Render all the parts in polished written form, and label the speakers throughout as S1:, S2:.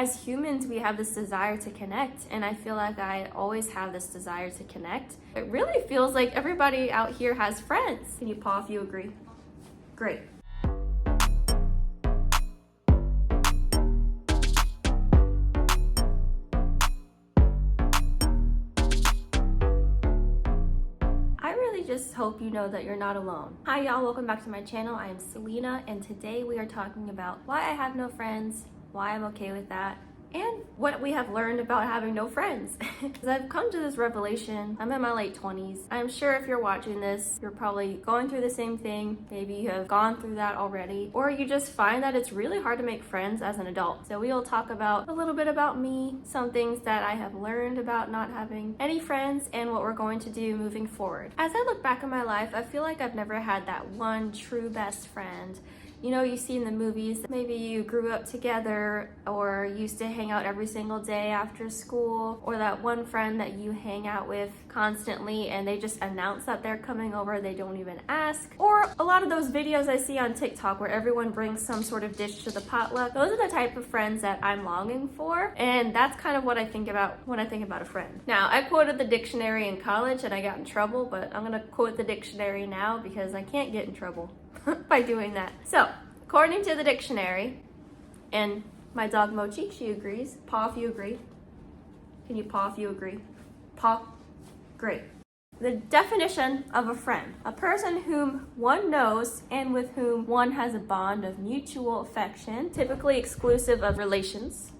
S1: As humans, we have this desire to connect, and I feel like I always have this desire to connect. It really feels like everybody out here has friends. Can you pause if you agree? Great. Just hope you know that you're not alone. Hi y'all, welcome back to my channel. I am Selena, and today we are talking about why I have no friends, why I'm okay with that, and what we have learned about having no friends. Because I've come to this revelation. I'm in my late 20s. I'm sure if you're watching this, you're probably going through the same thing. Maybe you have gone through that already, or you just find that it's really hard to make friends as an adult. So we will talk about a little bit about me, some things that I have learned about not having any friends, and what we're going to do moving forward. As I look back in my life, I feel like I've never had that one true best friend. You know, you see in the movies, maybe you grew up together or used to hang out every single day after school, or that one friend that you hang out with constantly and they just announce that they're coming over, they don't even ask. Or a lot of those videos I see on TikTok where everyone brings some sort of dish to the potluck. Those are the type of friends that I'm longing for, and that's kind of what I think about when I think about a friend. Now, I quoted the dictionary in college and I got in trouble, but I'm gonna quote the dictionary now because I can't get in trouble by doing that. So, according to the dictionary, and my dog Mochi, she agrees. Paw if you agree. Can you paw if you agree? Paw? Great. The definition of a friend: a person whom one knows and with whom one has a bond of mutual affection, typically exclusive of relations.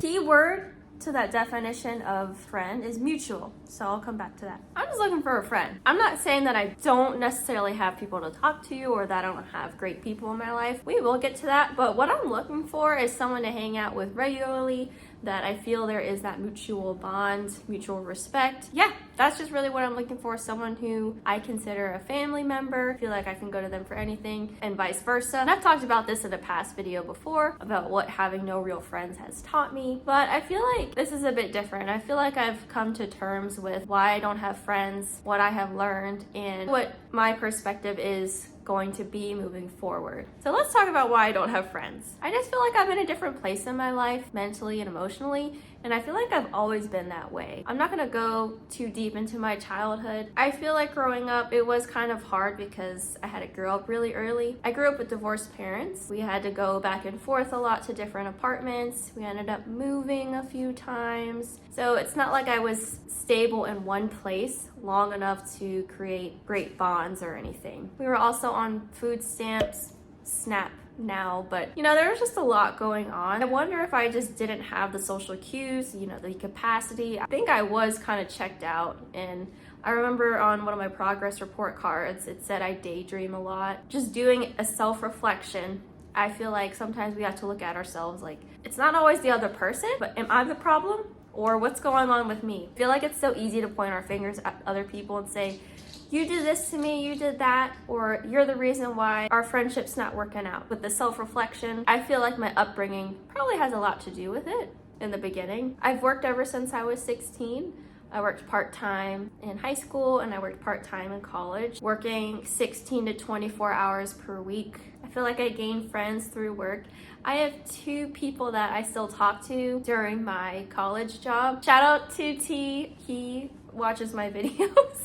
S1: Key word to that definition of friend is mutual, so I'll come back to that. I'm just looking for a friend. I'm not saying that I don't necessarily have people to talk to or that I don't have great people in my life. We will get to that, but what I'm looking for is someone to hang out with regularly, that I feel there is that mutual bond, mutual respect. Yeah, that's just really what I'm looking for. Someone who I consider a family member, feel like I can go to them for anything, and vice versa. And I've talked about this in a past video before, about what having no real friends has taught me, but I feel like this is a bit different. I feel like I've come to terms with why I don't have friends, what I have learned, and what my perspective is going to be moving forward. So let's talk about why I don't have friends. I just feel like I'm in a different place in my life, mentally and emotionally, and I feel like I've always been that way. I'm not gonna go too deep into my childhood. I feel like growing up, it was kind of hard because I had to grow up really early. I grew up with divorced parents. We had to go back and forth a lot to different apartments. We ended up moving a few times. So it's not like I was stable in one place long enough to create great bonds or anything. We were also on food stamps, SNAP now, but you know, there was just a lot going on. I wonder if I just didn't have the social cues, you know, the capacity. I think I was kind of checked out, and I remember on one of my progress report cards, it said I daydream a lot. Just doing a self-reflection, I feel like sometimes we have to look at ourselves like, it's not always the other person, but am I the problem? Or what's going on with me? I feel like it's so easy to point our fingers at other people and say, you did this to me, you did that, or you're the reason why our friendship's not working out. With the self-reflection, I feel like my upbringing probably has a lot to do with it in the beginning. I've worked ever since I was 16. I worked part-time in high school and I worked part-time in college, working 16 to 24 hours per week. I feel like I gained friends through work. I have two people that I still talk to during my college job. Shout out to T, he watches my videos.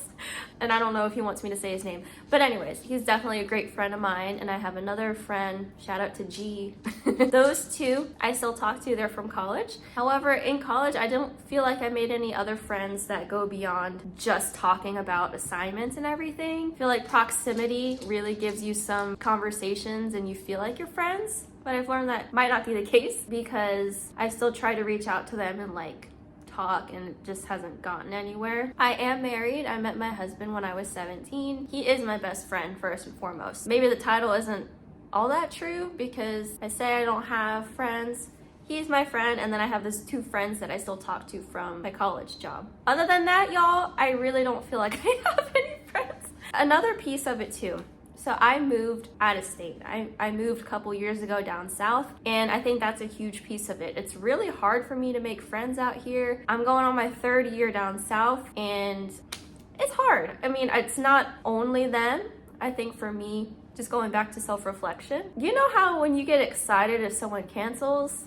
S1: And I don't know if he wants me to say his name. But anyways, he's definitely a great friend of mine. And I have another friend, shout out to G. Those two I still talk to, they're from college. However, in college, I don't feel like I made any other friends that go beyond just talking about assignments and everything. I feel like proximity really gives you some conversations and you feel like you're friends. But I've learned that might not be the case because I still try to reach out to them and like talk, and it just hasn't gotten anywhere. I am married. I met my husband when I was 17. He is my best friend first and foremost. Maybe the title isn't all that true because I say I don't have friends. He's my friend, and then I have these two friends that I still talk to from my college job. Other than that, y'all, I really don't feel like I have any friends. Another piece of it too. So I moved out of state. I moved a couple years ago down south, and I think that's a huge piece of it. It's really hard for me to make friends out here. I'm going on my 3rd year down south, and it's hard. I mean, it's not only them. I think for me, just going back to self-reflection, you know how when you get excited if someone cancels,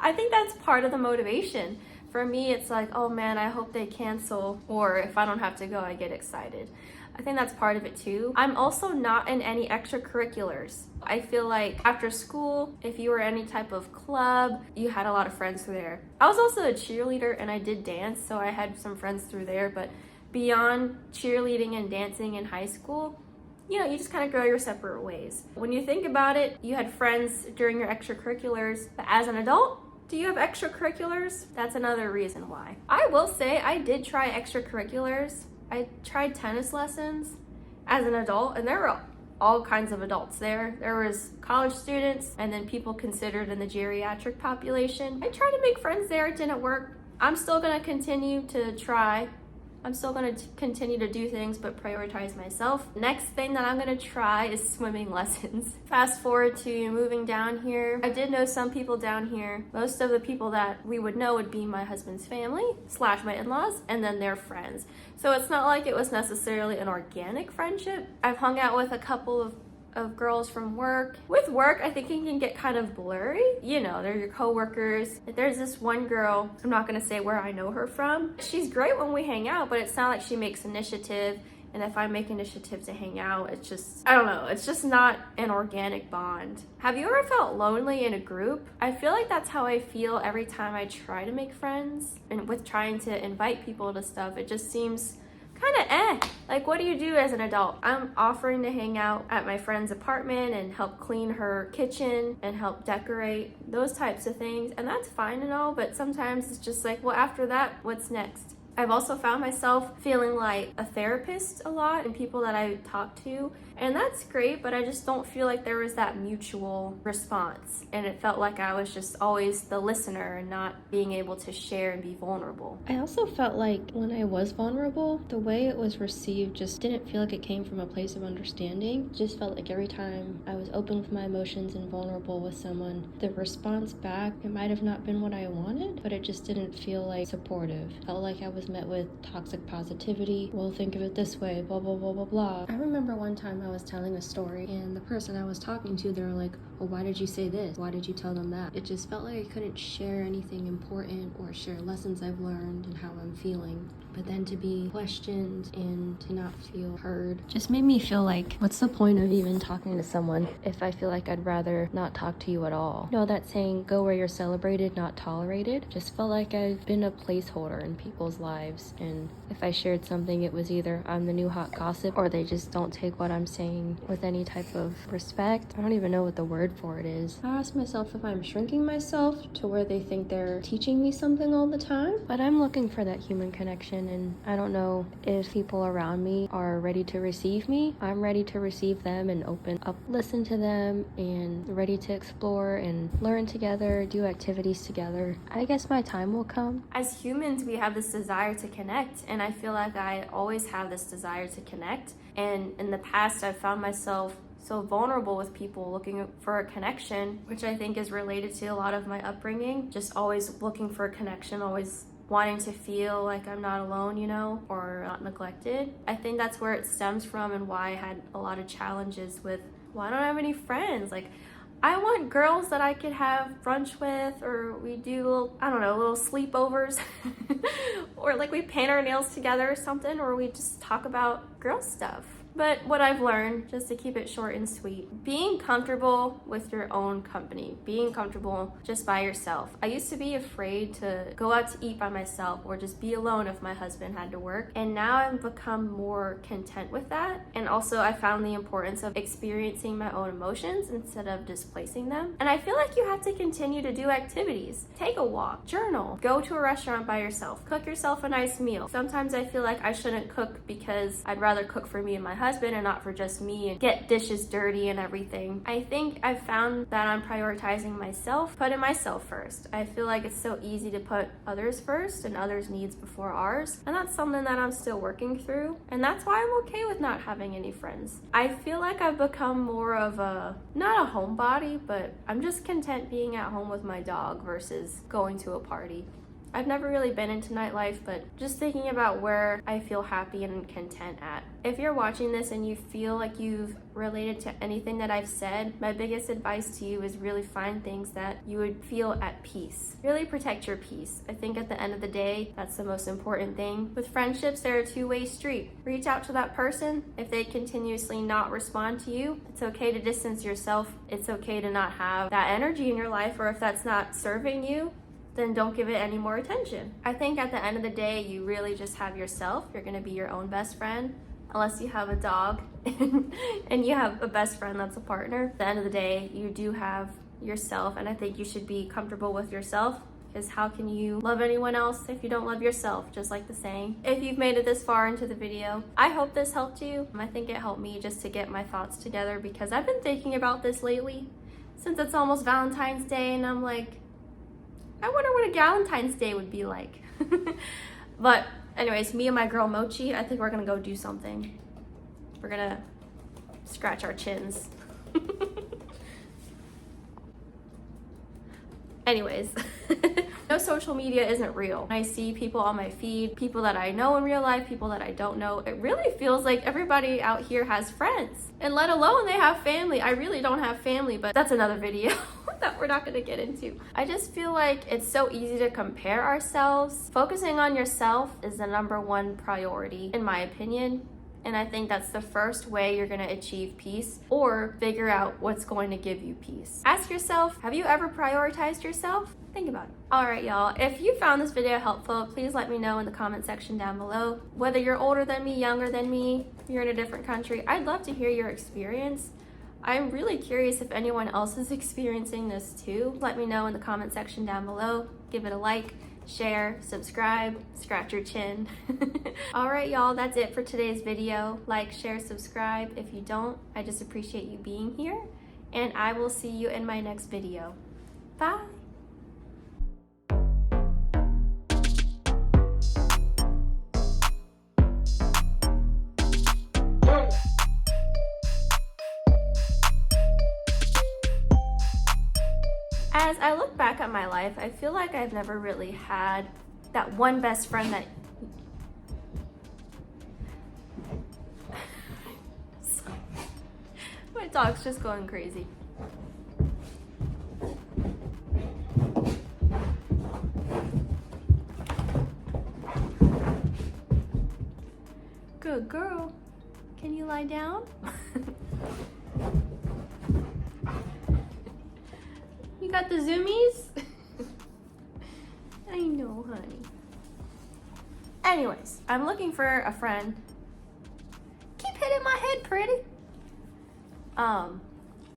S1: I think that's part of the motivation. For me, it's like, oh man, I hope they cancel, or if I don't have to go, I get excited. I think that's part of it too. I'm also not in any extracurriculars. I feel like after school, if you were any type of club, you had a lot of friends through there. I was also a cheerleader and I did dance, so I had some friends through there, but beyond cheerleading and dancing in high school, you know, you just kind of go your separate ways. When you think about it, you had friends during your extracurriculars, but as an adult, do you have extracurriculars? That's another reason why. I will say I did try extracurriculars. I tried tennis lessons as an adult, and there were all kinds of adults there. There was college students and then people considered in the geriatric population. I tried to make friends there, it didn't work. I'm still gonna continue to try. I'm still going to continue to do things, but prioritize myself. Next thing that I'm going to try is swimming lessons. Fast forward to moving down here. I did know some people down here. Most of the people that we would know would be my husband's family / my in-laws and then their friends. So it's not like it was necessarily an organic friendship. I've hung out with a couple of girls from work. With work, I think it can get kind of blurry. You know, they're your coworkers. There's this one girl, I'm not gonna say where I know her from. She's great when we hang out, but it's not like she makes initiative. And if I make initiative to hang out, it's just, I don't know, it's just not an organic bond. Have you ever felt lonely in a group? I feel like that's how I feel every time I try to make friends. And with trying to invite people to stuff, it just seems kind of like, what do you do as an adult? I'm offering to hang out at my friend's apartment and help clean her kitchen and help decorate, those types of things, and that's fine and all, but sometimes it's just like, well, after that, what's next? I've also found myself feeling like a therapist a lot and people that I talk to, and that's great, but I just don't feel like there was that mutual response, and it felt like I was just always the listener and not being able to share and be vulnerable.
S2: I also felt like when I was vulnerable, the way it was received just didn't feel like it came from a place of understanding. It just felt like every time I was open with my emotions and vulnerable with someone, the response back, it might have not been what I wanted, but it just didn't feel like supportive. It felt like I was met with toxic positivity. Well, think of it this way, blah, blah, blah, blah, blah. I remember one time I was telling a story and the person I was talking to, they were like, well, why did you say this? Why did you tell them that? It just felt like I couldn't share anything important or share lessons I've learned and how I'm feeling. But then to be questioned and to not feel heard just made me feel like, what's the point of even talking to someone if I feel like I'd rather not talk to you at all? You know, that saying, go where you're celebrated, not tolerated, just felt like I've been a placeholder in people's lives. And if I shared something, it was either I'm the new hot gossip or they just don't take what I'm saying with any type of respect. I don't even know what the word for it is. I ask myself if I'm shrinking myself to where they think they're teaching me something all the time, but I'm looking for that human connection. And I don't know if people around me are ready to receive me. I'm ready to receive them and open up, listen to them, and ready to explore and learn together, do activities together. I guess my time will come.
S1: As humans, we have this desire to connect, and I feel like I always have this desire to connect. And in the past, I've found myself so vulnerable with people looking for a connection, which I think is related to a lot of my upbringing. Just always looking for a connection, always wanting to feel like I'm not alone, you know, or not neglected. I think that's where it stems from and why I had a lot of challenges with, well, I don't have any friends. Like, I want girls that I could have brunch with, or we do little, I don't know, little sleepovers, or like we paint our nails together or something, or we just talk about girl stuff. But what I've learned, just to keep it short and sweet, being comfortable with your own company, being comfortable just by yourself. I used to be afraid to go out to eat by myself or just be alone if my husband had to work. And now I've become more content with that. And also I found the importance of experiencing my own emotions instead of displacing them. And I feel like you have to continue to do activities. Take a walk, journal, go to a restaurant by yourself, cook yourself a nice meal. Sometimes I feel like I shouldn't cook because I'd rather cook for me and my husband and not for just me and get dishes dirty and everything. I think I've found that I'm prioritizing myself, putting myself first. I feel like it's so easy to put others first and others' needs before ours, and that's something that I'm still working through, and that's why I'm okay with not having any friends. I feel like I've become more of a, not a homebody, but I'm just content being at home with my dog versus going to a party. I've never really been into nightlife, but just thinking about where I feel happy and content at. If you're watching this and you feel like you've related to anything that I've said, my biggest advice to you is really find things that you would feel at peace. Really protect your peace. I think at the end of the day, that's the most important thing. With friendships, they're a two-way street. Reach out to that person. If they continuously not respond to you, it's okay to distance yourself. It's okay to not have that energy in your life, or if that's not serving you, then don't give it any more attention. I think at the end of the day, you really just have yourself. You're gonna be your own best friend, unless you have a dog and you have a best friend that's a partner. At the end of the day, you do have yourself, and I think you should be comfortable with yourself, because how can you love anyone else if you don't love yourself, just like the saying. If you've made it this far into the video, I hope this helped you. I think it helped me just to get my thoughts together, because I've been thinking about this lately since it's almost Valentine's Day, and I'm like, I wonder what a Galentine's Day would be like. But anyways, me and my girl Mochi, I think we're gonna go do something. We're gonna scratch our chins. Anyways, no, social media isn't real. I see people on my feed, people that I know in real life, people that I don't know. It really feels like everybody out here has friends, and let alone they have family. I really don't have family, but that's another video that we're not gonna get into. I just feel like it's so easy to compare ourselves. Focusing on yourself is the #1 priority, in my opinion. And I think that's the first way you're gonna achieve peace, or figure out what's going to give you peace. Ask yourself, have you ever prioritized yourself? Think about it. All right, y'all, if you found this video helpful, please let me know in the comment section down below. Whether you're older than me, younger than me, you're in a different country, I'd love to hear your experience. I'm really curious if anyone else is experiencing this too. Let me know in the comment section down below. Give it a like, share, subscribe, scratch your chin. All right, y'all, that's it for today's video. Like, share, subscribe. If you don't, I just appreciate you being here, and I will see you in my next video. Bye. As I look back at my life, I feel like I've never really had that one best friend that... My dog's just going crazy. Good girl. Can you lie down? You got the zoomies? I know, honey. Anyways, I'm looking for a friend. Keep hitting my head, pretty.